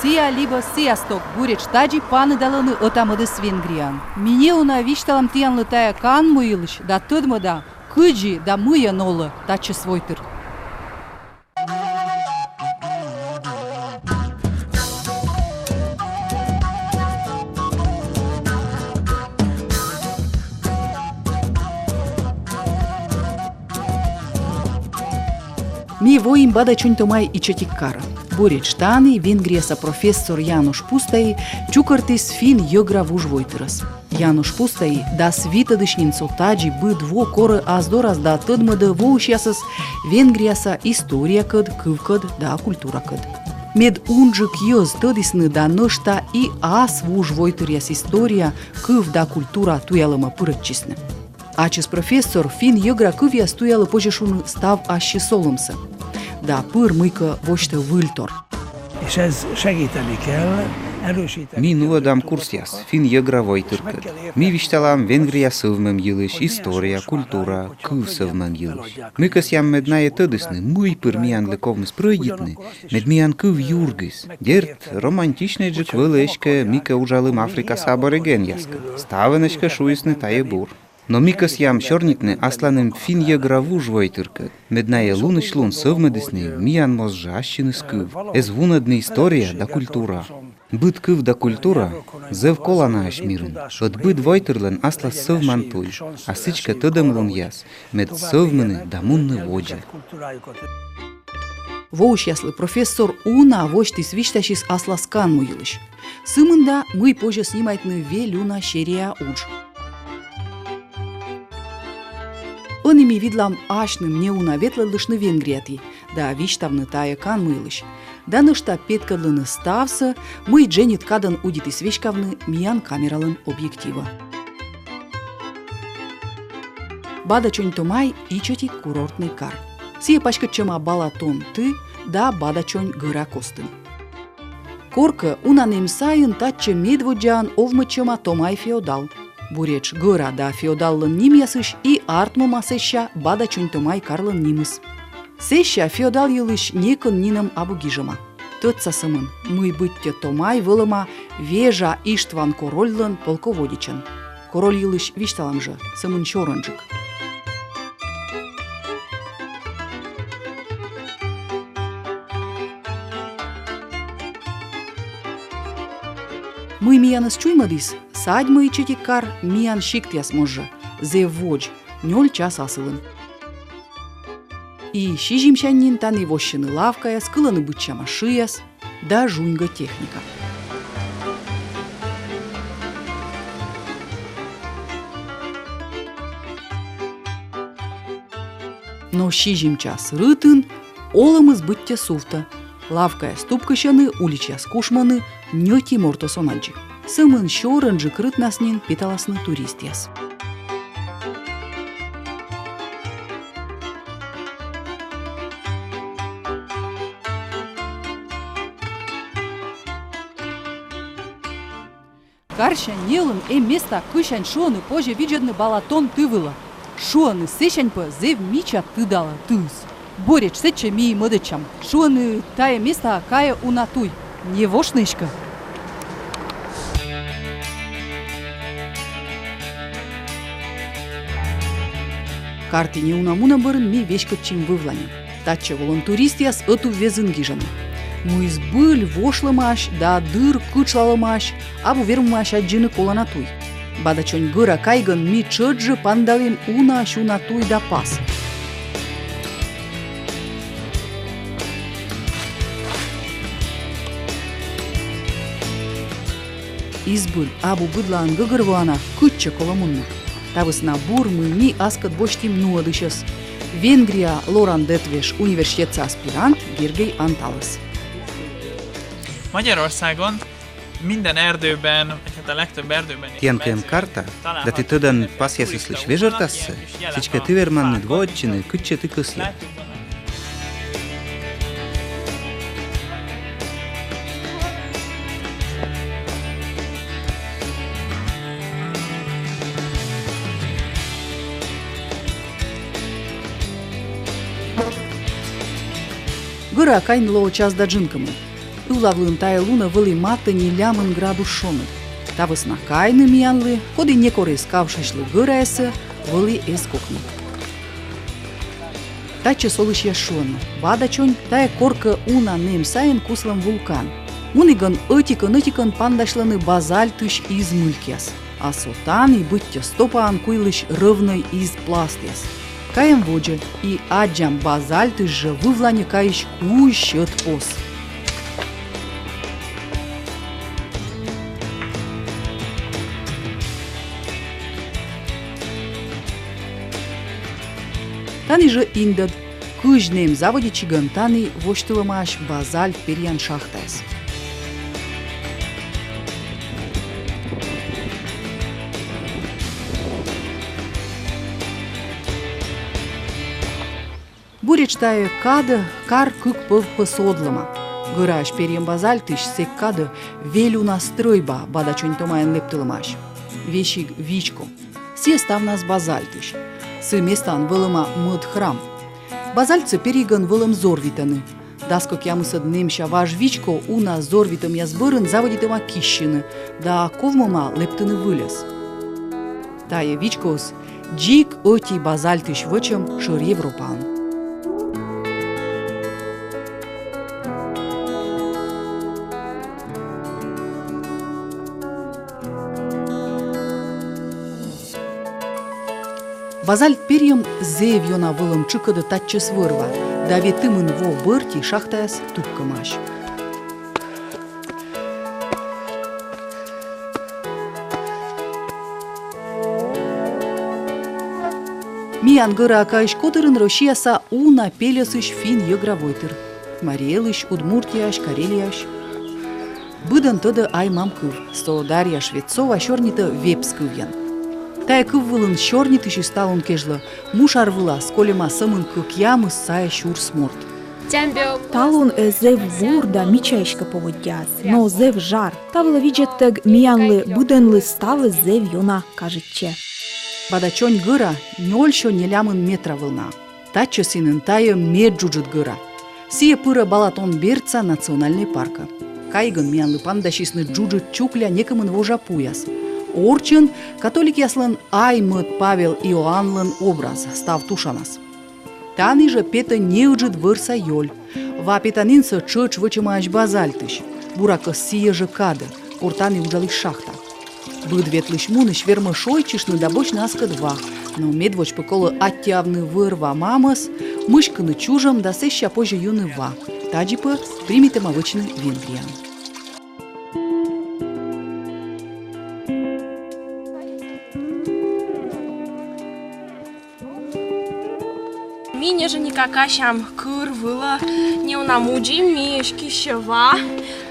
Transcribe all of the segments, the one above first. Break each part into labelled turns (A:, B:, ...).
A: Sia либо сиасток бурич таджи паны даланы отамыды Венгриян. Мне уна вишталам тиян лытая кан муилыш, да тыдмыда, кыджи да мыя нолы, тачы свойтыр. Ми воим бада чунтомай и чотиккара. Бурич тани Венгрияса профессор Януш Пустаи чукартис фин йогра вужвойтырас. Януш Пустаи да свитадышнин сотаджи бы дво коры аздорас да тыдмыды воушясас Венгрияса история кыд, кывкыд да культура кыд. Мед унжик йоз тыдисны да нышта и ас вужвойтыряс история, кыв да культура туялыма пырытчисны. Ачис профессор фин йогра кывья стуялы пожешуны став аще солымсы. Da păr mâică voște vâltor.
B: Mi nu adam cursias, fin jögra vojtyrkăd. Mi vištalam Vengria săvmem jilish, istoria, kultura, küv săvmem jilish. Mykës jam med naje tădysny, mui păr mian lekovny spröjitny, med mian küv jurgis. Dert romantičnejczyk vëleshke mika užalym Afrika saboregen jaskë. Staveneshke šuisny taje bur. Но микас ям шорнитне асланым фин jögra vужвойтyrkăd. Med naje lunysh lun săvmădysny mian mozжащины скыв. Ez vunădny istoria da kultura. Byt kyv da kultura zăv kolana ashmiryn. Od byt vojtyrlyn asla săvmantuj, a sička tădămlun jas, med săvmăny da munny vodje.
A: Воушяслы профессор уна воштис вишташис асласкан муилыш. Сымында мы позже снимайтны велюна шерия удж. Оними видлам ашным не унаветлы лышны Венгрияти, да виштавны тая кан мыйлыш. Да нышта петкадлыны ставсы, мы дженит кадан удиты свечкавны миян камералын объектива. Бада чонь томай ичоти курортный кар. Сие пачкачыма Балатон ты, да бада чонь гыра костын. Корка унанем сайын татчы медводжан овмычыма томай феодал. Буреч гыра да феодаллын ним ясыш и артмыма сеща бада чунтомай карлын нимыс. Сеща феодал йылыш некын ниным абугижыма. Тытса сымын, мый бытте томай вылыма вежа Иштван корольлын полководичын. Король йылыш вишталамжы, сымын чорынжык. Мы мияныс чуймадис, садьмы и четикар миян шиктяс може, зе водж, 0 час асылын. И шижимшаннин таны вощыны лавкаяс, кыланы бытчама шияс, да жунга техника. Но шижимчас рытын, олымыз бытте суфта. Лавкая ступкышаны, уличя скушманы, нёти мортосонаджи. Сымын шорынжы крыт наснин питаласны туристяс. Карща нелым места кышань шоны позже виджедны Балатон тывыла. Шоны сещаньпа зев мича тыдала тыз. Борич сече ми мыдычам. Шоны тая места кая унатуй. Не вошнышка. Карти не унамуна бырын ми вешкатчим вывланем. Тача волонтуристияс ыту везынгижаны. Мы избыль вошлымаш, да дыр кычлалымаш, абу вермаш аджины коланатуй. Бадачонь гыра кайгын ми чыджы пандалем уна шунатуй да пас. Избыль абу быдлаан гыгырвана кытчы коламунна. Тавысна бур мы ми аскат боштим нуадышас. Венгрия Лоран Детвés Universitetsza aspirant Gergely Antalos.
C: Magyarországon minden erdőben, vagy hát a legtöbb erdőben is
B: Тянкем карта, да ты тăдан пасясыслы швежертассы, сичка тыверманны двоотчины кытчы ты кыслы.
A: Гыра кайнло час да джинкамы. Ывлавлын тая луна вăли маты не лямын градус шоны. Та вăсна кайны миянлы, коди некоре скавшашлы гăрайсы, вăли эскокны. Таче солыш яшон, бадачонь тая корка уна нем сайын куслым вулкан. Униган ытикын пандашланы базальтыш из мылькяс, а сотаны быття стопаан куйлыш рывной из пластяс. Каем воджа и аджам базальтыш же вывлане каищ кущет пос. Тани же индад, кыжнем заводе чиган тани воштылымаш базальт перьян шахтайс. Буреч тая кады кар кык пыв пысодлыма. Гыраш перьям базальтыш сек кады велю настройба бадачонь томайын лептылымаш. Вещиг вичко. Се ставнас базальтыш. Сы местан вылыма мыд храм. Базальцы периган вылым зорвитаны. Даско кямысад немща важ вичко уна зорвитым язбырын заводитыма кищыны, да ковмыма лептыны вылез. Тая вичкос джик оти базальтыш вычым шыр Европан. Базальт перьям зев йона вылым чыкыды татчыс вырва, да ветымын во бырти шахтаяс тупкымаш. Миян гыра акайш котырын Россияса уна пелесыш фин йыгравойтыр. Мариелыш, Удмуртияш, Карелияш. Быдан тыды ай мамкыв, сто Дарья Швецова шорниты вепскывян. Тая кыввылын шорнитыш сталун кежлы, мушар выла, сколема сымын кык ямыс сая шур сморт.
D: Талун зев вур да мичайшка поводяс, но зев жар. Тавла виджеттег миянлы буденлы ставы зев йона, кажетче.
A: Бадачонь гыра нёльшо нелямын метра вылна. Тачо синын тая меджуджыт гыра. Сие пыра Балатон Берца национальный парка. Кайгын миянлы пандашисны джуджыт чукля некымын вожа пуяс. Орчын католик яслын Аймыт Павел Иоаннлын образ став тушанас. Тани же пета неуджит вырса йоль. Ва петанинса чыч вычымааш базальтыш. Бурака сие же кады, куртани уджалыш шахта. Быд ветлыш муныш верма шойчишны да бочны аска два, но медвоч пыколы аттявны вырва мамас, мышкыны чужам да сеща позже юны ва. Таджипы примитым авычны Венгриян.
E: Мне же никакашам кырвыла, не унамуджи мешки шева,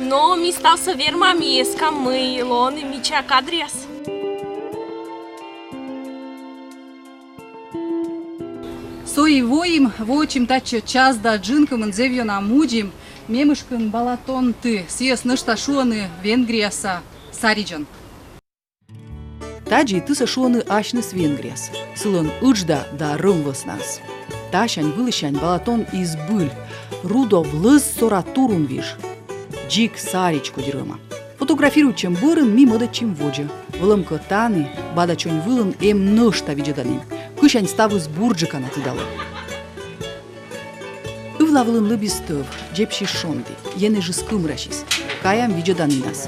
E: но ми стался верма меска мылон и мича кадрес.
F: Сои воим, вочим таче час да джинкам зевьона муджим, мемышкын Балатон ты, сиес нышта шуаны Венгрияса сариджан.
A: Таджи тыса шуаны ашныс Венгрияс, сылын ыджда да рымвыснас. Ташань вылышань Балатон из быль, рудо влыз сора турун виш. Джик саричку дерыма. Фотографируючем бырын ми мыдачим воджа. Вылымка таны, бадачонь вылын эм нышта виджаданим. Кышань ставыз бурджика натыдалы. Ывла вылын лыбистыв, джепши шонди, ены же скымрашис. Каям виджаданинас.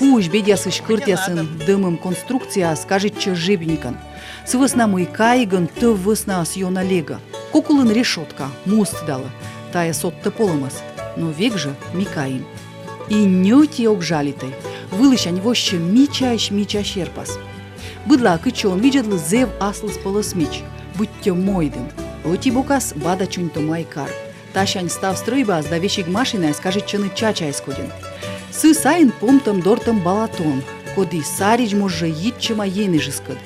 A: Пуш бедясыш кыртясын дымым конструкция скажетче жебникан. Сывысна мый кайгын ты высна сьона лега. Кукулын решетка, мост дала. Тая сотты полымас, но век же микаим. И нёти обжалитай. Вылышань воще мича шерпас. Быдла кычон виджадлы зев аслыс полос мич. Будьте мойдым. Оти бокас бадачунь томай кар. Ташань став стройбас да вещиг машина скажет чыны чача искодин. Сы сайын помтам дортам Балатон. Коди сарич може йитчема енежискад.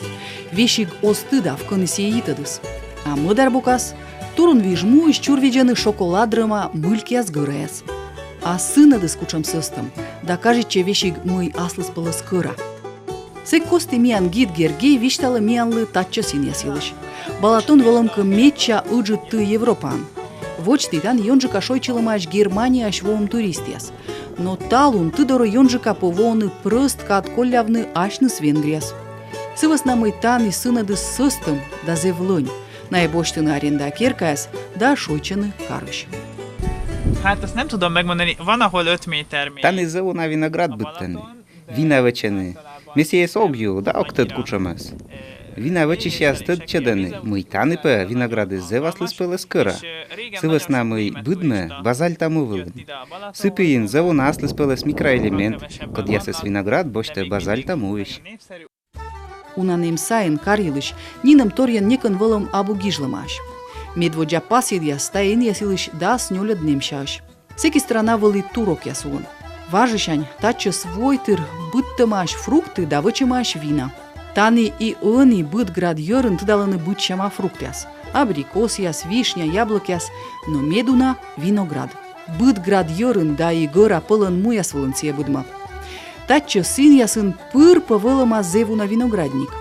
A: Вещиг остыда в конысие йитадыс. А мыдар бокас турун вижму из чурвиджаны шоколадрыма мылькияс гырэс. А сынады скучам сыстым, да кажется вещиг мый аслыс пылыс кыра. Сек кости миян гид Гергей вишталы миянлы татча син ясилыш. Балатон вылымка меча ыджы ты Европан. Voctitan Jonjika šojčilamaš Germanija švom turistijas. No talun tydoro Jonjika povonu prăst kad koljavny ašnys Vengrijas. Sivas namai tan įsynadis system da zevlăni, najboštiny arenda kérkász, da šojčiny karış.
C: Hát azt nem tudom megmondani, van ahol 5 méter mély.
B: Tani zău na vinograd bıttăni. Vina văceni. Mesie sobju, da octăt cucămăs. Vina văci și astăt cedăni. Măitani pe vinograde zevas lăspălă scăra. Sivas namai bădme, bazalta măvălăni. Săpăin zău na as lăspălă microelement, cod iasăs vinograd boște bazalta măviș.
A: Unanem sain karilish, ninam torjen nekan vălăm abu gijlămaș. Medvodja pasiedia stain ясилыш да снёля днемшаш. Секи страна вăли турок ясун. Важышань тачы свой тыр быттымаш фрукты да вычымаш вина. Тани и ыни быт град йörын тыдалыны бытчама фруктяс. Абрикос яс, вишня, яблок яс, но медуна виноград. Быт град йörын да и гăра пăлăн муяс вăлăнție быдма. Тачы сын ясын пыр пăвăлăма зевуна виноградник.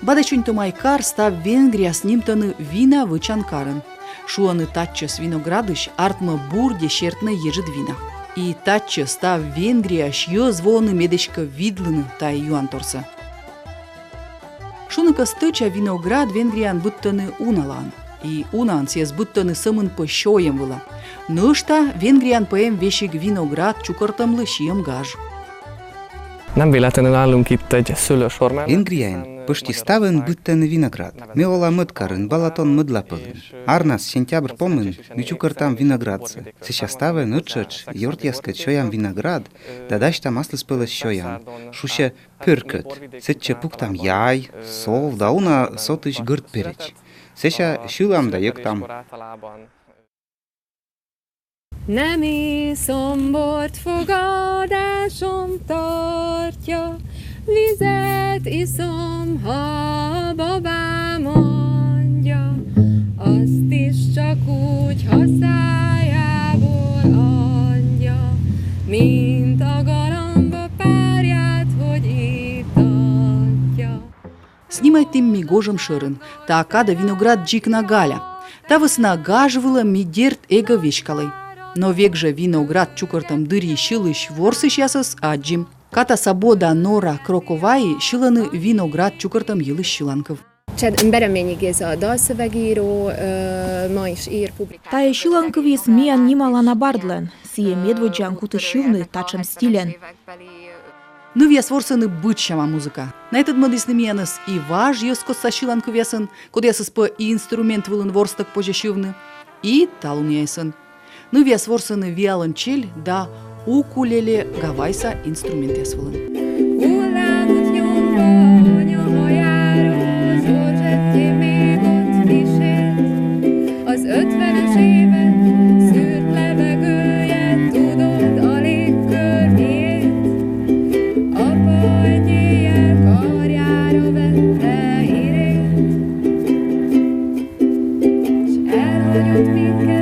A: Badăciuni tămai car sta Vengria snimtănă vina văcean carăn. Șuănă tacces vinogradăș artmă bur deșertnă ieșit vina. I tacce sta Vengria și eu zvonă medeșcă vidlână tai ioan torsă. Șună că stăcea vinograd Vengria în băttănă una lan. I una în țies băttănă sămân pășoiem văla. Nășta Vengria în păiem veșig vinograd ciucărtămlă și iem gaj.
G: Nem véletlenül állunk itt egy szőlősor mellett.
B: Vengriain păști staven bıttănă vinograd. Meola mădcarân, Balaton mădlapălân. Arnas sentiabr pomân, miciucărtam vinogradță. Se staven îcăci, iortiască șoiam vinograd, da daștam astăzi pălă șoiam. Șușe părcăt, se ce puctam iai, sov, da una sotăși gârt pereci. Se șulam da iectam.
H: Nem iszom bort, fogadásom tartja, vizet iszom, ha a babám mondja, azt is csak úgy, ha szájából adja, mint a galamba párját, hogy itatja.
A: Снимай тим ми гожем шырын, та акада виноград джикна галя. Та высна гажвыла ми дерт эго вешкалай. Но век же виноград чукартам дыри шилыш ворсыш ясыс аджим. Ката сабода нора кроковаи шиланы виноград чукартам йылыш шиланков.
H: Bereményi Géza a dalszövegíró, ma is ír publikál.
D: Тая шиланкывис миян нимала на бардлен, сие медводжан кутышивны тачем стилен.
A: Ну вяс ворсыны бытчама музыка. На этот мадысны мияныс и важ йоскос са шиланков ясын, код ясыс по и инструмент вылын ворстак пожашивны, и талун ясын. Ну вяс ворсыны виолончель да укулеле гавайса инструмент ясвылын.
H: Hullámot nyomva anya hajáról, Zsorzsettjé még ott kísért. Az 50-es évek szűrt levegője, tudod a légkör miért? Apa egy éjjel karjára vette Irét, s elhagyott minket.